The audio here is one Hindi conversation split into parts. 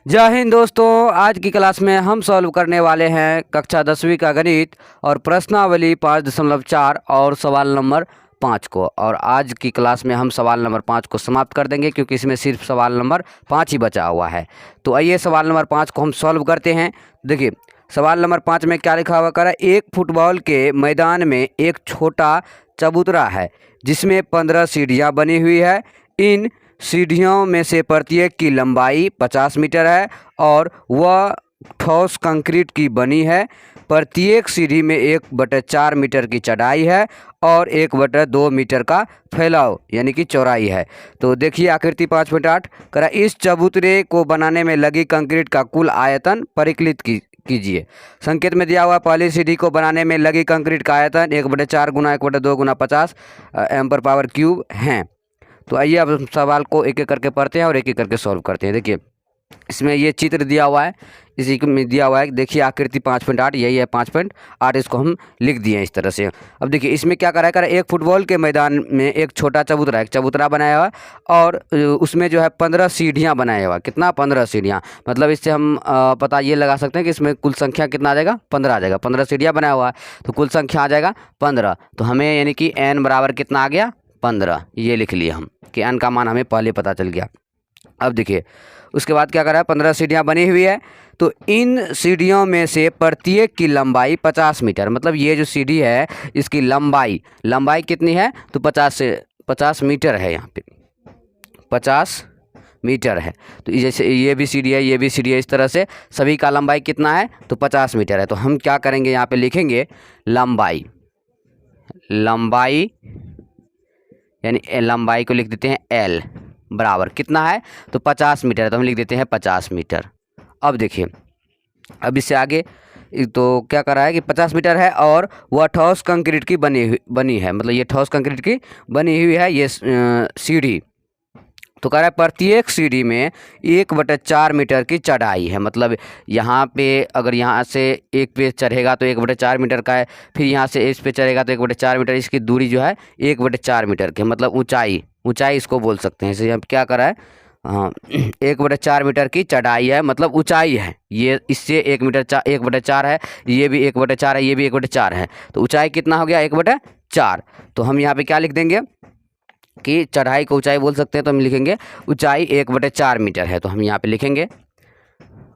जय हिंद दोस्तों। आज की क्लास में हम सॉल्व करने वाले हैं कक्षा 10वीं का गणित और प्रश्नावली 5.4 और सवाल नंबर 5 को। और आज की क्लास में हम सवाल नंबर 5 को समाप्त कर देंगे क्योंकि इसमें सिर्फ सवाल नंबर 5 ही बचा हुआ है। तो आइए सवाल नंबर 5 को हम सॉल्व करते हैं। देखिए सवाल नंबर 5 में क्या लिखा हुआ करा, एक फुटबॉल के मैदान में एक छोटा चबूतरा है जिसमें 15 सीढ़ियाँ बनी हुई है। इन सीढ़ियों में से प्रत्येक की लंबाई 50 मीटर है और वह ठोस कंक्रीट की बनी है। प्रत्येक सीढ़ी में 1/4 मीटर की चौड़ाई है और 1/2 मीटर का फैलाव यानी कि चौड़ाई है। तो देखिए आकृति 5.8 करा, इस चबूतरे को बनाने में लगी कंक्रीट का कुल आयतन परिकलित कीजिए। संकेत में दिया हुआ पहली सीढ़ी को बनाने में लगी कंक्रीट का आयतन 1/4 गुना 1/2 गुना 50 m/³ है। तो आइए अब हम सवाल को एक एक करके पढ़ते हैं और एक एक करके सॉल्व करते हैं। देखिए इसमें ये चित्र दिया हुआ है, इसी में दिया हुआ है। देखिए आकृति 5.8 यही है 5.8, इसको हम लिख दिए हैं इस तरह से। अब देखिए इसमें क्या करा है, एक फुटबॉल के मैदान में एक छोटा चबूतरा, एक चबूतरा बनाया हुआ और उसमें जो है 15 सीढ़ियाँ बनाया हुआ। कितना? 15 सीढ़ियाँ। मतलब इससे हम पता ये लगा सकते हैं कि इसमें कुल संख्या कितना आ जाएगा, 15 आ जाएगा। 15 सीढ़ियाँ बनाया हुआ है तो कुल संख्या आ जाएगा 15। तो हमें यानी कि n बराबर कितना आ गया, 15। ये लिख लिए हम कि n का मान हमें पहले पता चल गया। अब देखिए उसके बाद क्या करा है, 15 सीढ़ियाँ बनी हुई है तो इन सीढ़ियों में से प्रत्येक की लंबाई 50 मीटर। मतलब ये जो सीढ़ी है इसकी लंबाई कितनी है, तो 50 मीटर है। यहाँ पे 50 मीटर है। तो जैसे ये भी सीढ़ी है, ये भी सीढ़ी है, इस तरह से सभी का लंबाई कितना है, तो 50 मीटर है। तो हम क्या करेंगे, यहाँ पे लिखेंगे लंबाई यानी लंबाई को लिख देते हैं L बराबर कितना है, तो 50 मीटर है। तो हम लिख देते हैं 50 मीटर। अब देखिए अब इससे आगे तो क्या कर रहा है कि 50 मीटर है और वह ठोस कंक्रीट की बनी है। मतलब ये ठोस कंक्रीट की बनी हुई है ये सीढ़ी। तो कह रहा है प्रत्येक सीढ़ी में 1/4 मीटर की चढ़ाई है। मतलब यहाँ पे अगर यहाँ से एक पे चढ़ेगा तो 1/4 मीटर का है, फिर यहाँ से इस पे चढ़ेगा तो 1/4 मीटर। इसकी दूरी जो है 1/4 मीटर की, मतलब ऊंचाई इसको बोल सकते हैं। इसे हम क्या कर रहा है, हाँ 1/4 मीटर की चढ़ाई है, मतलब ऊंचाई है। ये इससे 1/4 है, ये भी 1/4 है, ये भी 1/4 है। तो ऊंचाई कितना हो गया, 1/4। तो हम यहाँ पे क्या लिख देंगे कि चढ़ाई को ऊंचाई बोल सकते हैं। तो हम लिखेंगे ऊंचाई 1/4 मीटर है। तो हम यहाँ पे लिखेंगे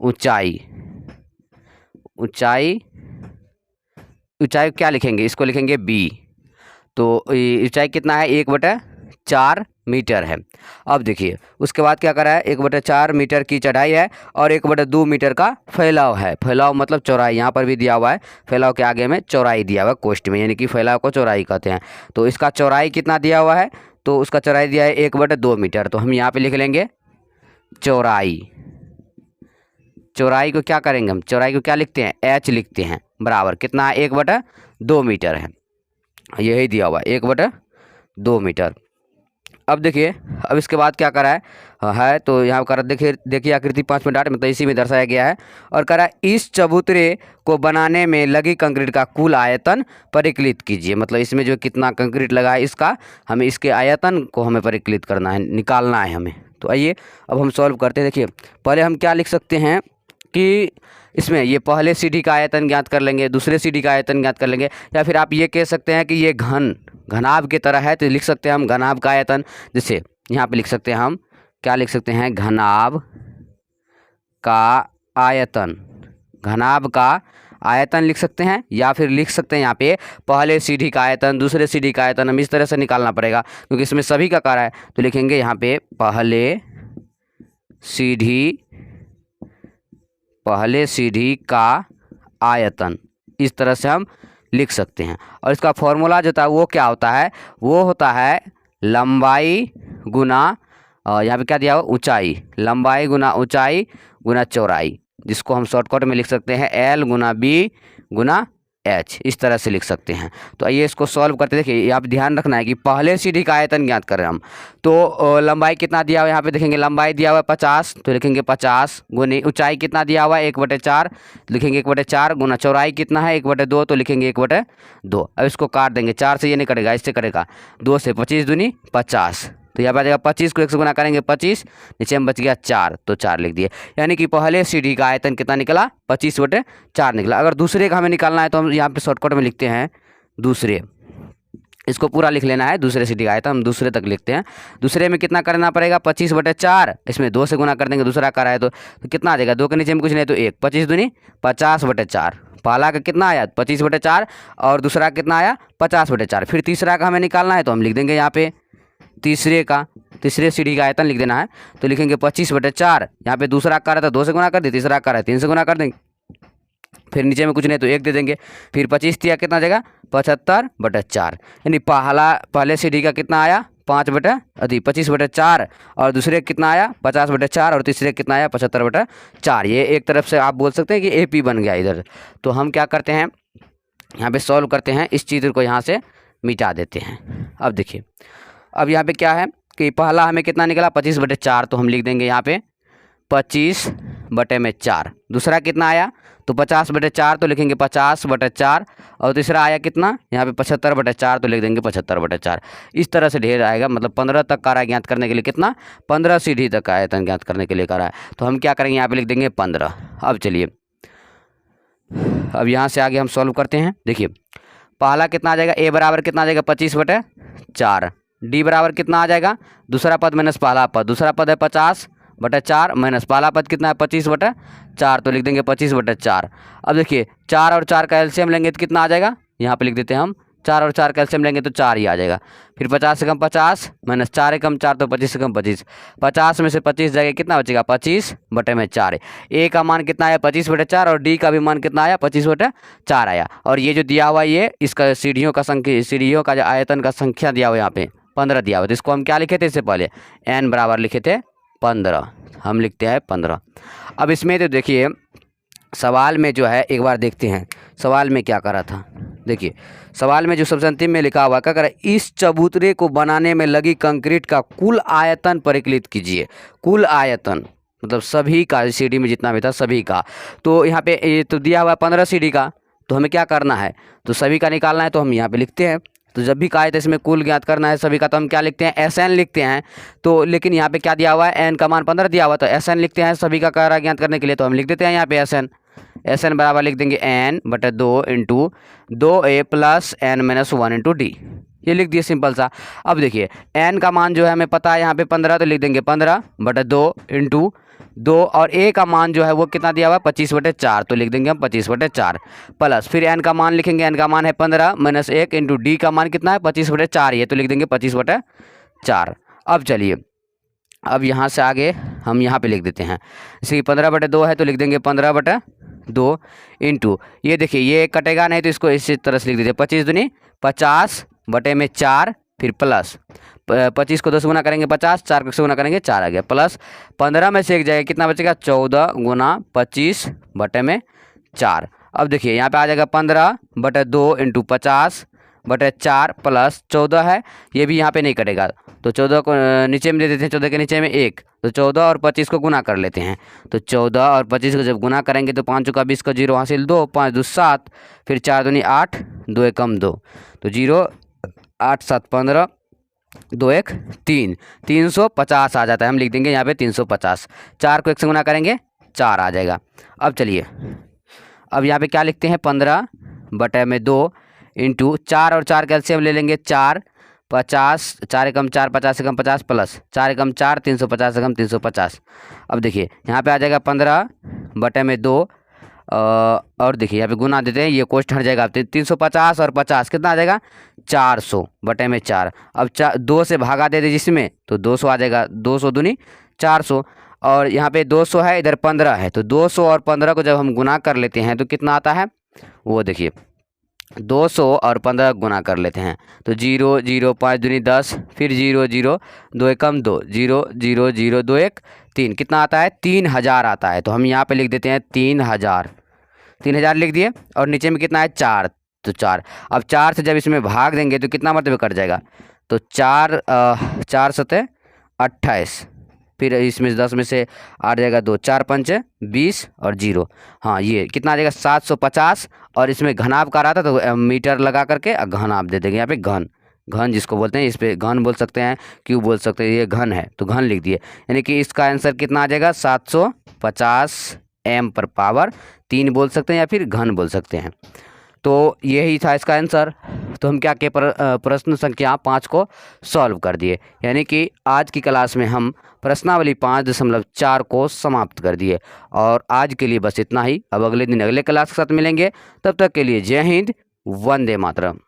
ऊंचाई क्या लिखेंगे, इसको लिखेंगे b। तो ऊंचाई कितना है, 1/4 मीटर है। अब देखिए उसके बाद क्या करा है, 1/4 मीटर की चढ़ाई है और 1/2 मीटर का फैलाव है। फैलाव मतलब चौड़ाई, यहाँ पर भी दिया हुआ है। फैलाव के आगे में चौड़ाई दिया हुआ है कोष्ठ में, यानी कि फैलाव को चौड़ाई कहते हैं। तो इसका चौड़ाई कितना दिया हुआ है, तो उसका चौड़ाई दिया है 1/2 मीटर। तो हम यहाँ पे लिख लेंगे चौड़ाई को क्या करेंगे, हम चौड़ाई को क्या लिखते हैं, h लिखते हैं बराबर कितना है, 1/2 मीटर है। यही दिया हुआ 1/2 मीटर। अब देखिए अब इसके बाद क्या करा है तो यहाँ करा देखिए आकृति 5.8 में तो इसी में दर्शाया गया है। और करा इस चबूतरे को बनाने में लगी कंक्रीट का कुल आयतन परिकलित कीजिए। मतलब इसमें जो कितना कंक्रीट लगा है इसका हमें इसके आयतन को हमें परिकलित करना है, निकालना है हमें। तो आइए अब हम सॉल्व करते हैं। देखिए पहले हम क्या लिख सकते हैं कि इसमें ये पहले सीढ़ी का आयतन ज्ञात कर लेंगे, दूसरे सीढ़ी का आयतन ज्ञात कर लेंगे, या फिर आप ये कह सकते हैं कि ये घनाभ की तरह है तो लिख सकते हैं हम घनाभ का आयतन। जैसे यहाँ पे लिख सकते हैं हम क्या लिख सकते हैं, घनाभ का आयतन लिख सकते हैं, या फिर लिख सकते हैं यहाँ पे पहले सीढ़ी का आयतन दूसरे सीढ़ी का आयतन। हम इस तरह से निकालना पड़ेगा क्योंकि इसमें सभी का कार्य है। तो लिखेंगे यहाँ पे पहले सीढ़ी का आयतन, इस तरह से हम लिख सकते हैं। और इसका फॉर्मूला जो था वो क्या होता है, वो होता है लंबाई गुना यहाँ पे क्या दिया हुआ, ऊंचाई। लंबाई गुना ऊंचाई गुना चौड़ाई, जिसको हम शॉर्टकट में लिख सकते हैं L गुना B गुना H, इस तरह से लिख सकते हैं। तो आइए इसको सॉल्व करते। देखिए आप ध्यान रखना है कि पहले सीढ़ी का आयतन ज्ञात करें हम। तो लंबाई कितना दिया हुआ है, यहाँ पे देखेंगे लंबाई दिया हुआ है 50, तो लिखेंगे 50 गुनी ऊंचाई कितना दिया हुआ है 1/4, लिखेंगे 1/4 गुना चौड़ाई कितना है 1/2, तो लिखेंगे 1/2। अब इसको काट देंगे, 4 से ये नहीं कटेगा, इससे कटेगा 2 से 25 दूनी 50, तो यहाँ पे आ जाएगा 25 को 1 से गुना करेंगे 25, नीचे में बच गया 4, तो 4 लिख दिए। यानी कि पहले सीढ़ी का आयतन कितना निकला, 25/4 निकला। अगर दूसरे का हमें निकालना है तो हम यहाँ पे शॉर्टकट में लिखते हैं दूसरे, इसको पूरा लिख लेना है। दूसरे सीढ़ी का आयतन हम दूसरे तक लिखते हैं। दूसरे में कितना करना पड़ेगा, 25/4, इसमें 2 से गुना कर देंगे, दूसरा का है तो कितना आ जाएगा, 2 के नीचे में कुछ नहीं तो 1, 25 दूनी 50/4। पहला का कितना आया 25/4 और दूसरा कितना आया 50/4। फिर तीसरा का हमें निकालना है तो हम लिख देंगे यहाँ पे तीसरे सीढ़ी का आयतन लिख देना है, तो लिखेंगे 25/4। यहाँ पे दूसरा का रहा था 2 से गुना कर दे, तीसरा का रहा है 3 से गुना कर देंगे, फिर नीचे में कुछ नहीं तो 1 दे देंगे। फिर 25 दिया कितना आ जाएगा 75/4। यानी पहले सीढ़ी का कितना आया 25/4 और दूसरे कितना आया 50/4 और तीसरे कितना आया 75/4। ये एक तरफ से आप बोल सकते हैं कि AP बन गया इधर। तो हम क्या करते हैं, यहाँ पे सॉल्व करते हैं, इस चीज़ को यहाँ से मिटा देते हैं। अब देखिए, अब यहाँ पे क्या है कि पहला हमें कितना निकला 25/4, तो हम लिख देंगे यहाँ पे 25/4। दूसरा कितना आया तो 50/4, तो लिखेंगे 50/4 और तीसरा आया कितना यहाँ पे 75/4, तो लिख देंगे 75/4। इस तरह से ढेर आएगा, मतलब 15 तक का ज्ञात करने के लिए कितना 15 सीढ़ी तक का आयतन ज्ञात करने के लिए करा है। तो हम क्या करेंगे यहाँ पे लिख देंगे 15। अब चलिए, अब यहाँ से आगे हम सॉल्व करते हैं। देखिए पहला कितना आ जाएगा, A बराबर कितना आ जाएगा 25/4, D बराबर कितना आ जाएगा दूसरा पद माइनस पहला पद, दूसरा पद है 50/4 माइनस पहला पद कितना है 25/4, तो लिख देंगे 25/4। अब देखिए 4 और 4 का एलसीएम लेंगे तो कितना आ जाएगा, यहाँ पे लिख देते हैं हम 4 और 4 का एलसीएम लेंगे तो 4 ही आ जाएगा। फिर 50 से कम 50 माइनस 4 कम 4 तो 25 से कम 25, 50 में से 25 जाएगा कितना बचेगा 25/4। A का मान कितना आया 25/4 और D का भी मान कितना आया 25/4 आया। और ये जो दिया हुआ ये इसका सीढ़ियों का जो आयतन का संख्या दिया हुआ यहाँ पे 15 दिया हुआ, तो इसको हम क्या लिखे थे इससे पहले n बराबर लिखे थे 15, हम लिखते हैं 15। अब इसमें तो देखिए सवाल में जो है एक बार देखते हैं सवाल में क्या करा था। देखिए सवाल में जो सबसे अंतिम में लिखा हुआ क्या करा, इस चबूतरे को बनाने में लगी कंक्रीट का कुल आयतन परिकलित कीजिए। कुल आयतन मतलब सभी का, सीढ़ी में जितना भी था सभी का। तो यहाँ पे ये तो दिया हुआ 15 सीढ़ी का, तो हमें क्या करना है तो सभी का निकालना है, तो हम यहाँ पे लिखते हैं। तो जब भी कहा है तो इसमें कुल ज्ञात करना है सभी का, तो हम क्या लिखते हैं SN लिखते हैं। तो लेकिन यहाँ पे क्या दिया हुआ है n का मान 15 दिया हुआ, तो SN लिखते हैं सभी का कार्य ज्ञात करने के लिए, तो हम लिख देते हैं यहाँ पे SN बराबर लिख देंगे n/2 into 2A plus n-1 into D। ये लिख दिए सिंपल सा। अब देखिए n का मान जो है हमें पता है यहाँ पे 15, तो लिख देंगे 15/2 इंटू 2 और A का मान जो है वो कितना दिया हुआ है 25/4, तो लिख देंगे हम 25/4 प्लस फिर n का मान लिखेंगे, n का मान है 15 माइनस 1 इंटू D का मान कितना है 25/4 ये, तो लिख देंगे 25/4। अब चलिए, अब यहाँ से आगे हम यहाँ पे लिख देते हैं, जैसे कि 15/2 है तो लिख देंगे 15/2 इंटू ये देखिए ये कटेगा नहीं तो इसको इसी तरह से लिख दीजिए 25 दूनी 50/4 फिर प्लस 25 को 10 गुना करेंगे 50, 4 को 100 गुना करेंगे 4 आ गया, प्लस 15 में से एक जाएगा कितना बचेगा 14 गुना 25/4। अब देखिए यहाँ पे आ जाएगा 15/2 इंटू 50/4 प्लस 14 है, ये भी यहाँ पे नहीं कटेगा तो 14 को नीचे में दे देते हैं, 14 के नीचे में 1, तो 14 और 25 को गुना कर लेते हैं। तो 14 और 25 को जब गुना करेंगे तो 5 का 20 का 0 हासिल 2, 5 2 7, फिर 4 दूनी 8, 2 1 कम 2, तो 0 8 7 15, 2 1 3, 350 आ जाता है। हम लिख देंगे यहाँ पे 350, 4 को 1 से गुना करेंगे 4 आ जाएगा। अब चलिए, अब यहाँ पे क्या लिखते हैं 15/2 इंटू 4 और 4 कैल्शियम ले लेंगे 4, 50, 4 एकम 4, 50 एकम 50 प्लस 4 एकम 4, 350 एकम 350। अब देखिए यहाँ पे आ जाएगा 15/2 और देखिए यहाँ पे गुना देते हैं, ये कोष्ठ हट जाएगा 350 और 50 कितना आ जाएगा 400/4। अब 2 से भागा दे दे जिसमें तो 200 आ जाएगा, 200 दूनी 400 और यहाँ पे 200 है इधर 15 है, तो 200 और 15 को जब हम गुना कर लेते हैं तो कितना आता है वो देखिए 200 और 15 गुना कर लेते हैं तो 0 0 5 दूनी 10, फिर 0 0 2 एकम 2, 0 0 0 2 1 3 कितना आता है 3000 आता है। तो हम यहाँ पे लिख देते हैं 3000 लिख दिए और नीचे में कितना है 4, तो 4। अब 4 से जब इसमें भाग देंगे तो कितना मतलब कट जाएगा, तो 4 4 7 28, फिर इसमें 10 में से 8 जाएगा 2, 4 5 20 और 0, हाँ ये कितना आ जाएगा 750। और इसमें घनाभ का रहा था तो मीटर लगा करके घनाभ दे देंगे यहाँ पे घन जिसको बोलते हैं, इस पे घन बोल सकते हैं, क्यूब बोल सकते हैं, ये घन है तो घन लिख दिए। यानी कि इसका आंसर कितना आ जाएगा 750 m पर पावर 3 बोल सकते हैं या फिर घन बोल सकते हैं। तो यही था इसका आंसर। तो हम क्या किए, प्रश्न संख्या 5 को सॉल्व कर दिए। यानी कि आज की क्लास में हम प्रश्नावली 5.4 को समाप्त कर दिए। और आज के लिए बस इतना ही। अब अगले दिन अगले क्लास के साथ मिलेंगे। तब तक के लिए जय हिंद, वंदे मातरम।